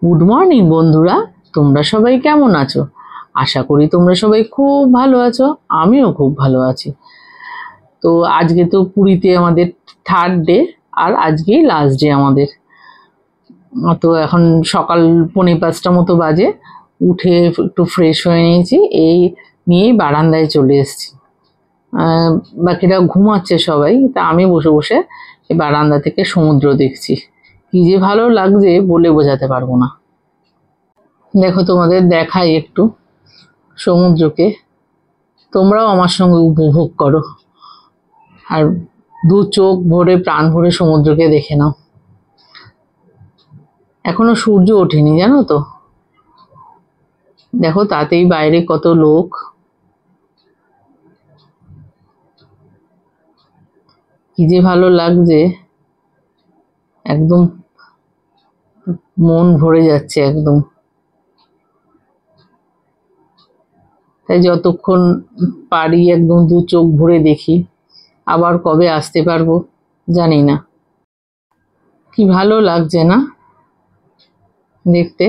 Good morning বন্ধুরা, তোমরা সবাই কেমন আছো? আশা করি তোমরা সবাই খুব ভালো আছো। আমিও খুব ভালো আছি। তো আজকে তো পুরীতে আমাদের থার্ড ডে, আর আজকেই লাস্ট ডে আমাদের। তো এখন সকাল 4:45 মতো বাজে। উঠে একটু ফ্রেশ হয়ে নিয়েছি, এই নিয়েই বারান্দায় চলে এসেছি। বাকিরা ঘুমাচ্ছে সবাই, তা আমি বসে বসে এই বারান্দা থেকে সমুদ্র দেখছি। কি যে ভালো লাগছে বলে বোঝাতে পারবো না। দেখো, তোমাদের দেখাই একটু সমুদ্রকে, তোমরাও আমার সঙ্গে উপভোগ করো আর দু চোখ ভরে প্রাণ ভরে সমুদ্রকে দেখে নাও। এখনো সূর্য ওঠেনি জানো তো। দেখো তাতেই বাইরে কত লোক। কি যে ভালো লাগছে, একদম মন ভরে যাচ্ছে একদম। তাই যতক্ষণ পারি একদম দু চোখ ভরে দেখি। আবার কবে আসতে পারবো জানি না। কি ভালো লাগছে না দেখতে।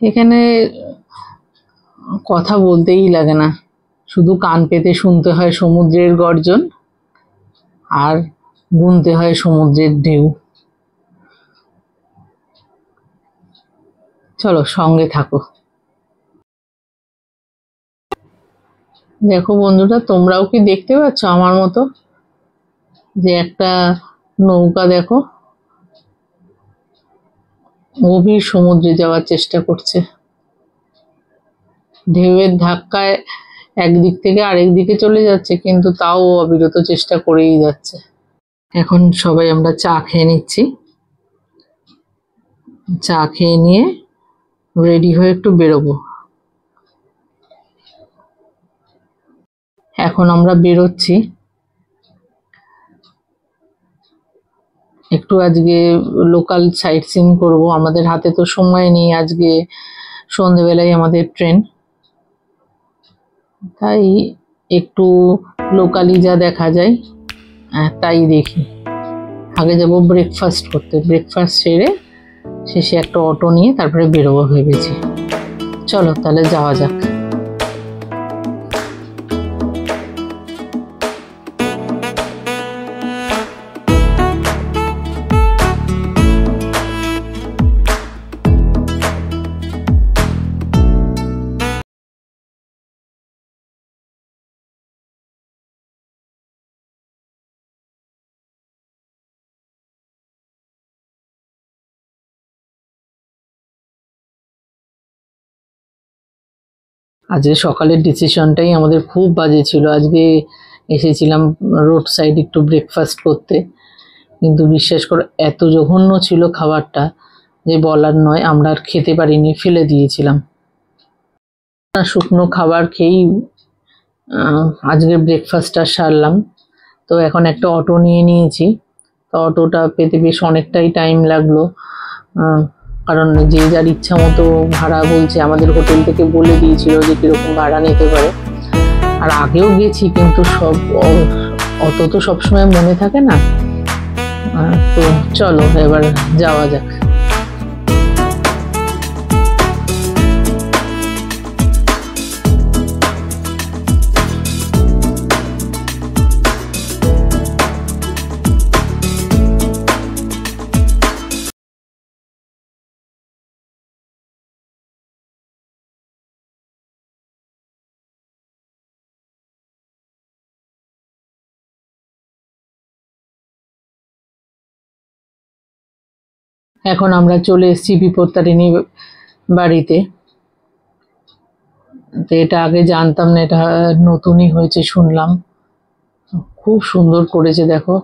এখানে কথা বলতেই লাগে না, শুধু কান পেতে শুনতে হয় সমুদ্রের গর্জন আর গুনতে হয় সমুদ্রের ঢেউ। চলো সঙ্গে থাকো। দেখো বন্ধুরা, তোমরাও কি দেখতে পাচ্ছ আমার মতো যে একটা নৌকা দেখো গভীর সমুদ্রে যাওয়ার চেষ্টা করছে। ঢেউয়ের ধাক্কায় একদিক থেকে আরেক দিকে চলে যাচ্ছে, কিন্তু তাও অবিরত চেষ্টা করেই যাচ্ছে। এখন সবাই আমরা চা খেয়ে নিচ্ছি। চা খেয়ে নিয়ে রেডি হয়ে একটু বেরোবো। এখন আমরা বেরোচ্ছি একটু, আজকে লোকাল সাইট সিন করবো। আমাদের হাতে তো সময় নেই, আজকে সন্ধেবেলায় আমাদের ট্রেন, তাই একটু লোকালি যা দেখা যায় তাই দেখি। আগে যাব ব্রেকফাস্ট করতে, ব্রেকফাস্ট সেরে শেষে একটা অটো নিয়ে তারপরে বেরোবো ভেবেছি। চলো তাহলে যাওয়া যাক। আজকে সকালের ডিসিশনটাই আমাদের খুব বাজে ছিল। আজকে এসেছিলাম রোড সাইড একটু ব্রেকফাস্ট করতে, কিন্তু বিশ্বাস করো এত জঘন্য ছিল খাবারটা যে বলার নয়। আমরা আর খেতে পারিনি, ফেলে দিয়েছিলাম। শুকনো খাবার খেয়েই আজকের ব্রেকফাস্টটা সারলাম। তো এখন একটা অটো নিয়ে নিয়েছি। তো অটোটা পেতে বেশ অনেকটাই টাইম লাগলো, কারণ যে যার ইচ্ছা মতো ভাড়া বলছে। আমাদের হোটেল থেকে বলে দিয়েছিল যে কীরকম ভাড়া নিতে পারে। আর আগেও গেছি, কিন্তু সব অত তো সবসময় মনে থাকে না। তো চলো এবার যাওয়া যাক। এখন আমরা চলে এসেছি বিপত্তারিণী বাড়িতে। তো এটা আগে জানতাম না, এটা নতুনই হয়েছে শুনলাম। খুব সুন্দর করেছে, দেখো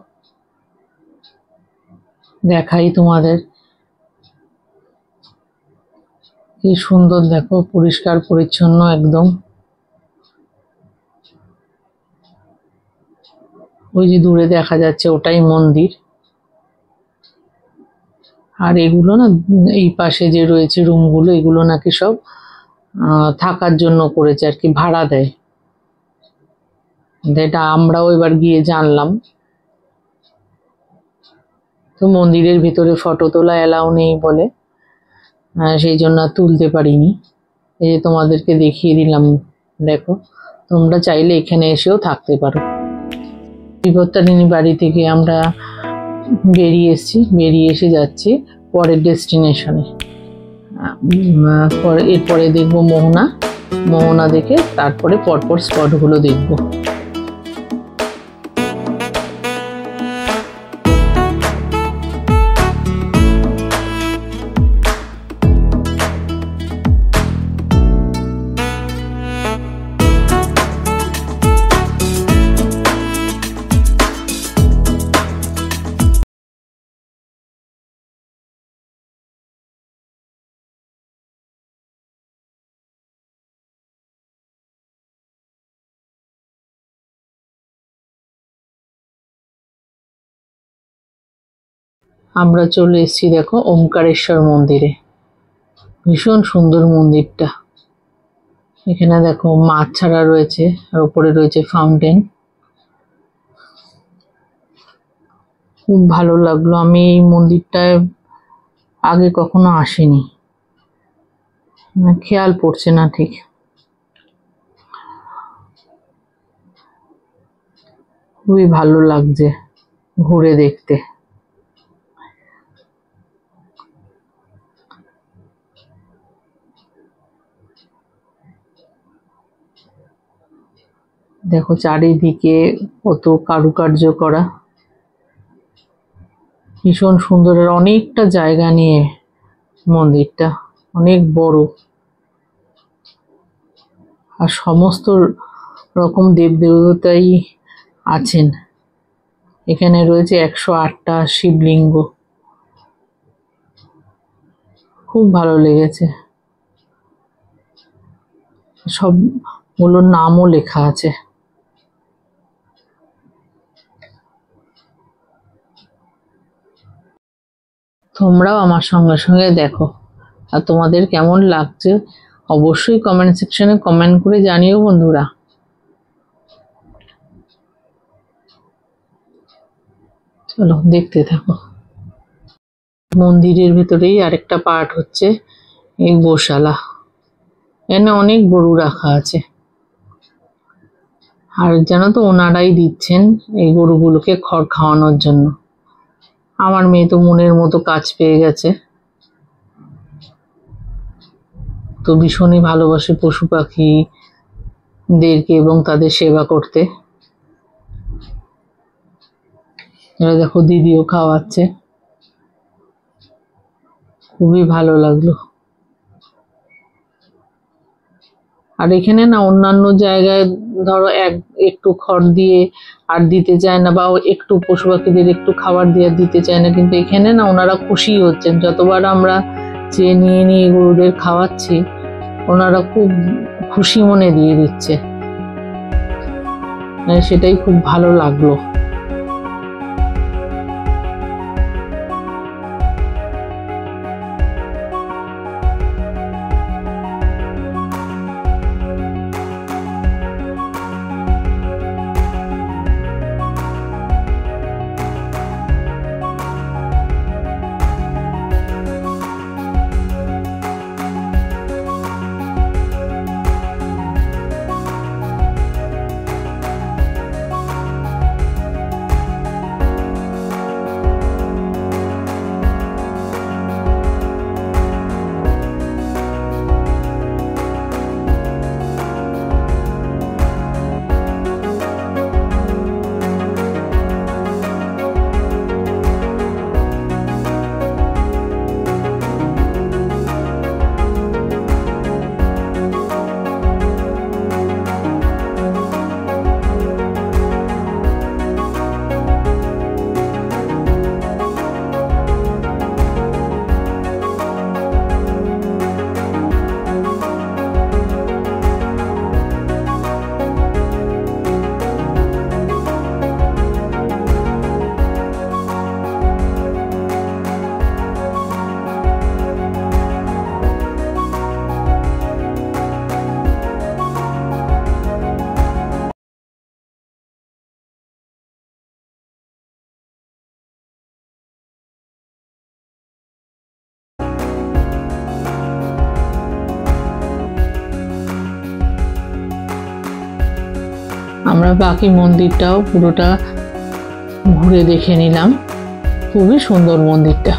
দেখাই তোমাদের। কি সুন্দর দেখো, পরিষ্কার পরিচ্ছন্ন একদম। ওই যে দূরে দেখা যাচ্ছে ওটাই মন্দির। আর এগুলো না, এই পাশে যে রয়েছে রুমগুলো, এগুলো নাকি সব থাকার জন্য করেছে আর কি, ভাড়া দেয়। এটা আমরাও এবার গিয়ে জানলাম। তো মন্দিরের ভিতরে ফটো তোলা এলাও নেই বলে সেই জন্য আর তুলতে পারিনি। এই যে তোমাদেরকে দেখিয়ে দিলাম, দেখো তোমরা চাইলে এখানে এসেও থাকতে পারো। বিপত্তারিণী বাড়ি থেকে আমরা বেরিয়ে এসে যাচ্ছি পরের ডেস্টিনেশনে। এরপরে দেখবো মোহনা দেখে তারপরে পরপর স্পটগুলো দেখবো। আমরা চলে এসেছি দেখো ওমকারেশ্বর মন্দিরে। ভীষণ সুন্দর মন্দিরটা। এখানে দেখো মাছ ছাড়া রয়েছে আর উপরে রয়েছে ফাউন্টেন। খুব ভালো লাগলো। আমি এই মন্দিরটায় আগে কখনো আসিনি, খেয়াল পড়ছে না ঠিক। খুবই ভালো লাগছে ঘুরে দেখতে। দেখো চারিদিকে কত কারুকার্য করা, ভীষণ সুন্দর। আর অনেকটা জায়গা নিয়ে মন্দিরটা, অনেক বড়। আর সমস্ত রকম দেবদেবতাই আছেন এখানে। রয়েছে 108টা শিবলিঙ্গ। খুব ভালো লেগেছে। সবগুলোর নামও লেখা আছে। তোমরাও আমার সঙ্গে সঙ্গে দেখো। আর তোমাদের কেমন লাগছে অবশ্যই কমেন্ট সেকশনে কমেন্ট করে জানিও বন্ধুরা। চলো দেখতে থাকো। মন্দিরের ভেতরেই আরেকটা পার্ট হচ্ছে এই গোশালা। এখানে অনেক গরু রাখা আছে। আর জানো তো ওনারাই দিচ্ছেন এই গরুগুলোকে খড় খাওয়ানোর জন্য। আমার মেয়ে তো মনের মতো কাজ পেয়ে গেছে। তো ভীষণই ভালোবাসে পশু পাখিদেরকে এবং তাদের সেবা করতে। এরা দেখো দিদিও খাওয়াচ্ছে। খুবই ভালো লাগলো। আর এখানে না অন্যান্য জায়গায় ধরো একটু খড় দিয়ে আর দিতে চায় না, বা একটু পশু পাখিদের একটু খাবার দিয়ে দিতে চায় না, কিন্তু এখানে না ওনারা খুশি হচ্ছেন। যতবার আমরা চেয়ে নিয়ে গরুদের খাওয়াচ্ছি ওনারা খুব খুশি মনে দিয়ে দিচ্ছে। সেটাই খুব ভালো লাগলো। আমরা বাকি মন্দিরটাও পুরোটা ঘুরে দেখে নিলাম। খুবই সুন্দর মন্দিরটা।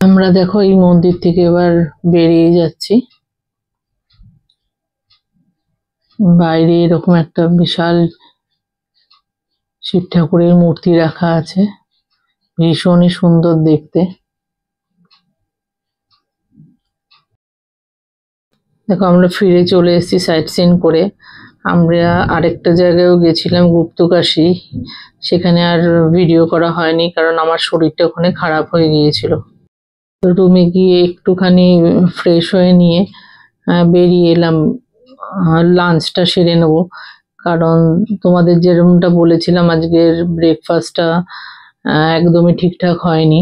আমরা দেখো এই মন্দির থেকে এবার বেরিয়ে যাচ্ছি। বাইরে এরকম একটা বিশাল শিব ঠাকুরের মূর্তি রাখা আছে, ভীষণই সুন্দর দেখতে। দেখো আমরা ফিরে চলে এসেছি সাইট সিন করে। আমরা আরেকটা জায়গায়ও গেছিলাম, গুপ্তকাশী। সেখানে আর ভিডিও করা হয়নি কারণ আমার শরীরটা ওখানে খারাপ হয়ে গিয়েছিল। তো রুমে গিয়ে একটুখানি ফ্রেশ হয়ে নিয়ে বেরিয়ে এলাম, লাঞ্চটা সেরে নেব। কারণ তোমাদের যেরকমটা বলেছিলাম আজকের ব্রেকফাস্টটা একদমই ঠিকঠাক হয়নি।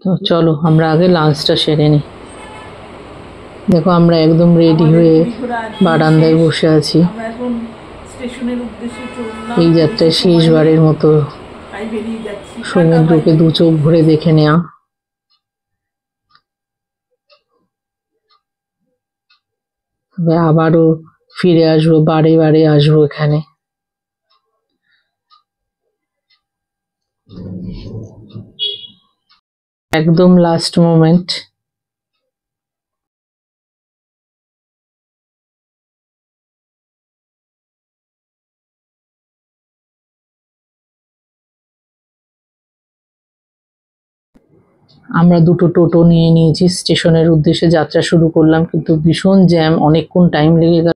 তো চলো আমরা আগে লাঞ্চটা সেরে নিই। দেখো আমরা একদম রেডি হয়ে বারান্দায় বসে আছি। এই যাত্রায় শেষবারের মতো সমুদ্রকে দু চোখ ভরে দেখে নেওয়া। আবারও ফিরে আসবো, বারে বারে আসবো এখানে। একদম লাস্ট মোমেন্ট। আমরা দুটো টোটো নিয়ে নিয়েছি, স্টেশনের উদ্দেশ্যে যাত্রা শুরু করলাম, কিন্তু ভীষণ জ্যাম, অনেকক্ষণ টাইম লেগে গেল।